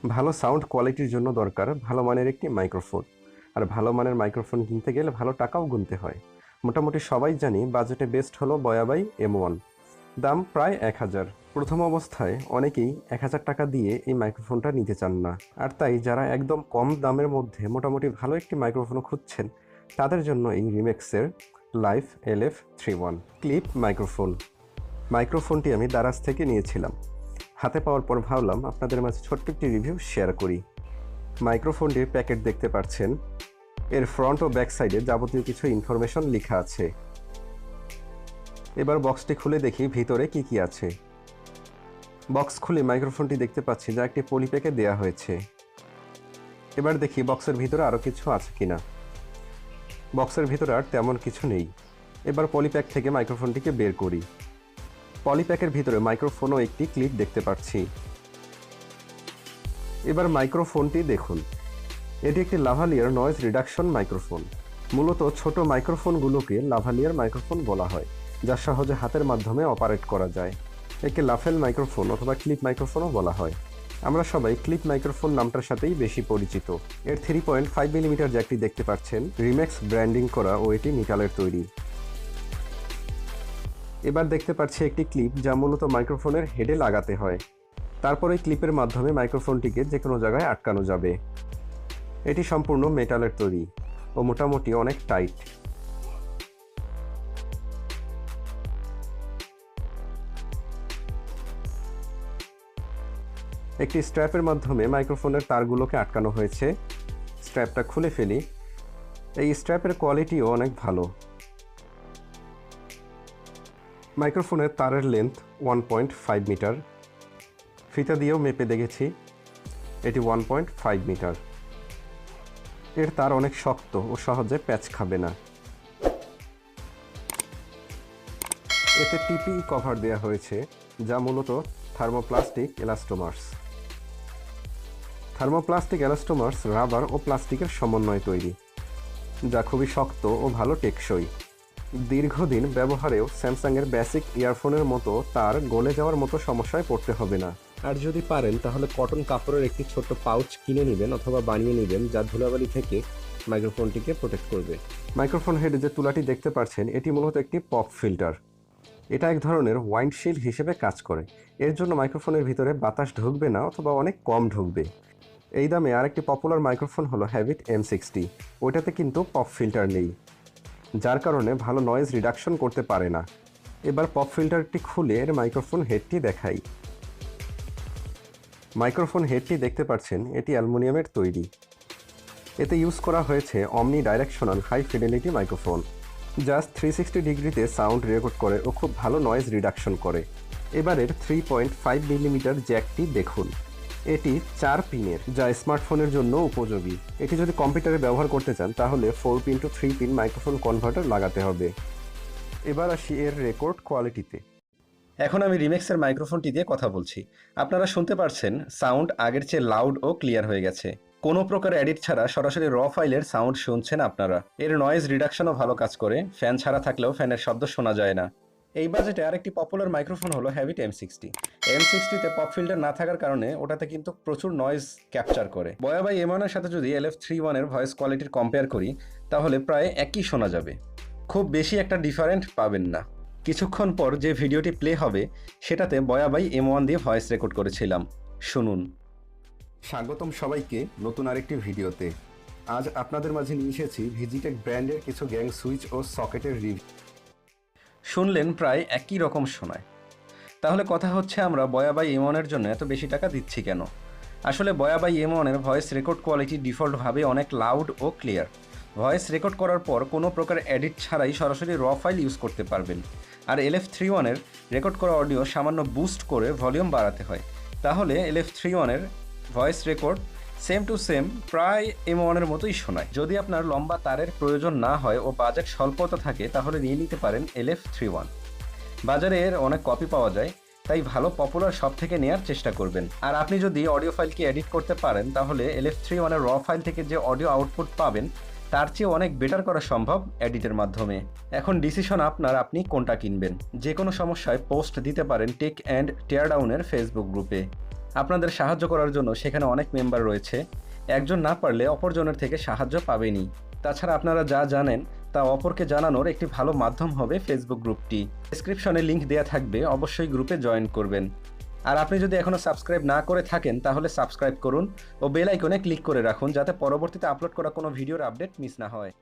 ভালো সাউন্ড কোয়ালিটির জন্য দরকার ভালো মানের একটি মাইক্রোফোন। আর ভালো মানের মাইক্রোফোন কিনতে গেলে ভালো টাকাও গুনতে হয়। মোটামুটি সবাই জানি বাজেটে বেস্ট হলো বয়া বাই M1। দাম প্রায় 1000। প্রথম অবস্থায় অনেকেই 1000 টাকা দিয়ে এই মাইক্রোফোনটা নিতে চান না। আর তাই যারা একদম কম দামের মধ্যে মোটামুটি ভালো একটি মাইক্রোফোন খুঁজছেন তাদের জন্য এই রিমেক্সের LAVALIER-LF31 ক্লিপ মাইক্রোফোনটি আমি দারাজ থেকে নিয়েছিলাম। হাতে পাওয়ার পর ভাবলাম আপনাদের মাঝে ছোট্ট একটি রিভিউ শেয়ার করি। মাইক্রোফোনটির প্যাকেট দেখতে পাচ্ছেন। এর ফ্রন্ট ও ব্যাক সাইডে যাবতীয় কিছু ইনফরমেশন লেখা আছে। এবার বক্সটি খুলে দেখি ভিতরে কি কি আছে। বক্স খুলে মাইক্রোফোনটি দেখতে পাচ্ছি যা একটি পলিপ্যাকে দেয়া হয়েছে। এবার দেখি বক্সের ভিতরে আরও কিছু আছে কিনা। বক্সের ভিতরে আর তেমন কিছু নেই। এবার পলিপ্যাক থেকে মাইক্রোফোনটিকে বের করি। পলিপ্যাকের ভিতরে মাইক্রোফোন ও একটি ক্লিপ দেখতে পাচ্ছি। এবার মাইক্রোফোনটি দেখুন। এটি একটি লাভালিয়ার নয়েজ রিডাকশন মাইক্রোফোন। মূলত ছোট মাইক্রোফোনগুলোকে লাভালিয়ার মাইক্রোফোন বলা হয়, যা সহজে হাতের মাধ্যমে অপারেট করা যায়। একে লাফেল মাইক্রোফোন অথবা ক্লিপ মাইক্রোফোনও বলা হয়। আমরা সবাই ক্লিপ মাইক্রোফোন নামটার সাথেই বেশি পরিচিত। এর 3.5 মিলিমিটার জ্যাকটি দেখতে পাচ্ছেন রিম্যাক্স ব্র্যান্ডিং করা ও এটি মেটালের তৈরি। এবার দেখতে পাচ্ছি একটি ক্লিপ যা মূলত মাইক্রোফোনের হেডে লাগাতে হয়। তারপর এই ক্লিপের মাধ্যমে মাইক্রোফোনটিকে যে কোনো জায়গায় আটকানো যাবে। এটি সম্পূর্ণ মেটালের তৈরি ও মোটামুটি অনেক টাইট। একটি স্ট্র্যাপের মাধ্যমে মাইক্রোফোনের তারগুলোকে আটকানো হয়েছে। স্ট্র্যাপটা খুলে ফেলি। এই স্ট্র্যাপের কোয়ালিটিও অনেক ভালো। মাইক্রোফোনের তারের লেন্থ 1.5 মিটার। ফিতা দিয়েও মেপে দেখেছি, এটি 1.5 মিটার। এর তার অনেক শক্ত ও সহজে প্যাচ খাবে না। এতে টিপিই কভার দেওয়া হয়েছে, যা মূলত থার্মোপ্লাস্টিক এলাস্টোমার্স রাবার ও প্লাস্টিকের সমন্বয়ে তৈরি, যা খুবই শক্ত ও ভালো টেকসই। দীর্ঘদিন ব্যবহারেও স্যামসাংয়ের বেসিক ইয়ারফোনের মতো তার গলে যাওয়ার মতো সমস্যায় পড়তে হবে না। আর যদি পারেন তাহলে কটন কাপড়ের একটি ছোট্ট পাউচ কিনে নেবেন অথবা বানিয়ে নেবেন, যা ধুলাবালি থেকে মাইক্রোফোনটিকে প্রোটেক্ট করবে। মাইক্রোফোন হেডে যে তুলাটি দেখতে পাচ্ছেন এটি মূলত একটি পপ ফিল্টার। এটা এক ধরনের ওয়াইন্ডশিল্ড হিসেবে কাজ করে। এর জন্য মাইক্রোফোনের ভিতরে বাতাস ঢুকবে না অথবা অনেক কম ঢুকবে। এই দামে আরেকটি পপুলার মাইক্রোফোন হলো হ্যাবিট M60। ওইটাতে কিন্তু পপ ফিল্টার নেই, যার কারণে ভালো নয়েজ রিডাকশন করতে পারে না। এবার পপ ফিল্টারটি খুলে এর মাইক্রোফোন হেডটি দেখাই। মাইক্রোফোন হেডটি দেখতে পাচ্ছেন, এটি অ্যালুমিনিয়ামের তৈরি। এতে ইউজ করা হয়েছে omni directional high fidelity microphone, just 360 ডিগ্রিতে সাউন্ড রেকর্ড করে ও খুব ভালো নয়েজ রিডাকশন করে। এবারের 3.5 মিলিমিটার জ্যাকটি দেখুন। এটি 4 পিনের, যা স্মার্টফোনের জন্য উপযোগী। এটি যদি কম্পিউটারে ব্যবহার করতে চান তাহলে 4 pin to 3 pin microphone converter লাগাতে হবে। এবার আসি এর রেকর্ড কোয়ালিটিতে। এখন আমি রিমেক্সের মাইক্রোফোনটি দিয়ে কথা বলছি। আপনারা শুনতে পারছেন সাউন্ড আগের চেয়ে লাউড ও ক্লিয়ার হয়ে গেছে। কোনো প্রকার এডিট ছাড়া সরাসরি র ফাইলের সাউন্ড শুনছেন আপনারা। এর নয়েজ রিডাকশনও ভালো কাজ করে, ফ্যান ছাড়া থাকলেও ফ্যানের শব্দ শোনা যায় না। এই বাজেটে আরেকটি পপুলার মাইক্রোফোন হলো হ্যাবিট M60। M60তে পপ ফিল্টার না থাকার কারণে ওটাতে কিন্তু প্রচুর নয়েজ ক্যাপচার করে। বয়া বাই M1 এর সাথে যদি LF31 এর ভয়েস কোয়ালিটির কম্পেয়ার করি তাহলে প্রায় একই শোনা যাবে, খুব বেশি একটা ডিফারেন্ট পাবেন না। কিছুক্ষণ পর যে ভিডিওটি প্লে হবে সেটাতে বয়া বাই M1 দিয়ে ভয়েস রেকর্ড করেছিলাম, শুনুন। স্বাগতম সবাইকে নতুন আরেকটি ভিডিওতে। আজ আপনাদের মাঝে নিয়ে এসেছি ভিজিটেক ব্র্যান্ডের কিছু গ্যাং সুইচ ও সকেটের রিভিউ। শুনলেন প্রায় একই রকম শোনায়। তাহলে কথা হচ্ছে আমরা বয়া বাই M1 এর জন্য এত বেশি টাকা দিচ্ছি কেন? আসলে বয়া বাই M1 এর ভয়েস রেকর্ড কোয়ালিটি ডিফল্টভাবে অনেক লাউড ও ক্লিয়ার। ভয়েস রেকর্ড করার পর কোনো প্রকার এডিট ছাড়াই সরাসরি র ফাইল ইউজ করতে পারবেন। আর LF31 এর রেকর্ড করা অডিও সামান্য বুস্ট করে ভলিউম বাড়াতে হয়, তাহলে LF31 এর voice record same to same প্রায় M1 এর মতোই শোনায়। যদি আপনার লম্বা তারের প্রয়োজন না হয় ও বাজেট স্বল্পতা থাকে তাহলে নিয়ে নিতে পারেন LF31। বাজারে এর অনেক কপি পাওয়া যায়, তাই ভালো পপুলার সব থেকে নেওয়ার চেষ্টা করবেন। আর আপনি যদি অডিও ফাইলকে এডিট করতে পারেন তাহলে LF31 এর র ফাইল থেকে যে অডিও আউটপুট পাবেন তার চেয়ে অনেক বেটার করা সম্ভব এডিটের মাধ্যমে। এখন ডিসিশন আপনার, আপনি কোনটা কিনবেন। যে কোনো সমস্যায় পোস্ট দিতে পারেন টেক অ্যান্ড টিয়ারডাউনের ফেসবুক গ্রুপে। আপনাদের সাহায্য করার জন্য সেখানে অনেক মেম্বার রয়েছে। একজন না পারলে অপরজনের থেকে সাহায্য পাবেনই। তাছাড়া আপনারা যা জানেন তা অপরকে জানানোর একটি ভালো মাধ্যম হবে ফেসবুক গ্রুপটি। ডেসক্রিপশনে লিংক দেওয়া থাকবে, অবশ্যই গ্রুপে জয়েন করবেন। আর আপনি যদি এখনও সাবস্ক্রাইব না করে থাকেন তাহলে সাবস্ক্রাইব করুন ও বেল আইকনে ক্লিক করে রাখুন, যাতে পরবর্তীতে আপলোড করা কোনো ভিডিওর আপডেট মিস না হয়।